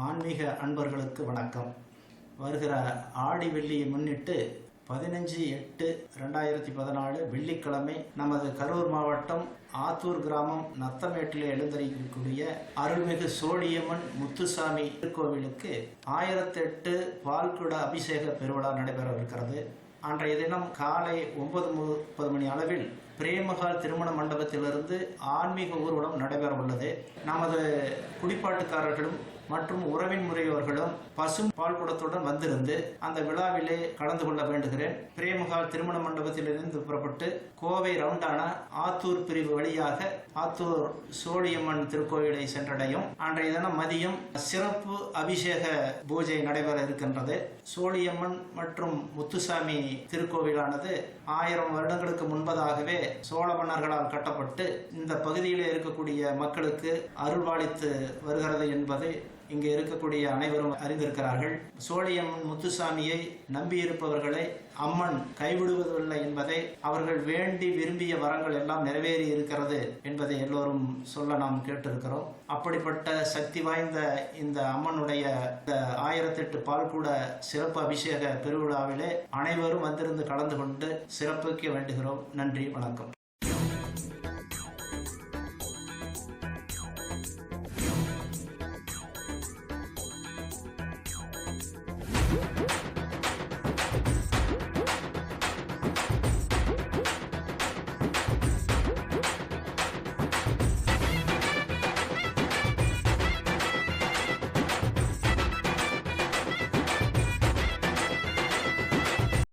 ஆன்மீக அன்பர்களுக்கு வணக்கம். வருகிற ஆடி வெள்ளியை முன்னிட்டு 15/8/2014 வெள்ளிக்கிழமை நமது கரூர் மாவட்டம் ஆத்தூர் கிராமம் நத்தமேட்டில் எழுந்தருளக்கூடிய அருள்மிகு சோழியம்மன் முத்துசாமி திருக்கோவிலுக்கு 1008 பால்குட அபிஷேக பெருவிழா நடைபெறவிருக்கிறது. அன்றைய தினம் காலை 9:30 மணி அளவில் பிரேமகால் திருமண மண்டபத்திலிருந்து ஆன்மீக ஊர்வலம் நடைபெற உள்ளது. நமது குடிப்பாட்டுக்காரர்களும் மற்றும் உறவின் முறையோர்களும் பசும் பால் குடத்துடன் வந்திருந்து அந்த விழாவிலே கலந்து கொள்ள வேண்டுகிறேன். பிரேமகால் திருமண மண்டபத்திலிருந்து புறப்பட்டு கோவை ரவுண்டான ஆத்தூர் பிரிவு வழியாக ஆத்தூர் சோழியம்மன் திருக்கோவிலை சென்றடையும். அன்றைய தினம் மதியம் சிறப்பு அபிஷேக பூஜை நடைபெற இருக்கின்றது. சோழியம்மன் மற்றும் முத்துசாமி திருக்கோவிலானது 1000 வருடங்களுக்கு முன்பதாகவே சோழ மன்னர்களால் கட்டப்பட்டு இந்த பகுதியில் இருக்கக்கூடிய மக்களுக்கு அருள்வாளித்து வருகிறது என்பது இங்கே இருக்கக்கூடிய அனைவரும் அறிந்திருக்கிறார்கள். சோழியம்மன் முத்துசாமியை நம்பியிருப்பவர்களை அம்மன் கைவிடுவதில்லை என்பதை, அவர்கள் வேண்டி விரும்பிய வரங்கள் எல்லாம் நிறைவேறி இருக்கிறது என்பதை எல்லோரும் சொல்ல நாம் கேட்டிருக்கிறோம். அப்படிப்பட்ட சக்தி வாய்ந்த இந்த அம்மனுடைய 1008 பால்கூட சிறப்பு அபிஷேக பெருவிழாவிலே அனைவரும் வந்திருந்து கலந்து கொண்டு சிறப்பிக்க வேண்டுகிறோம். நன்றி, வணக்கம்.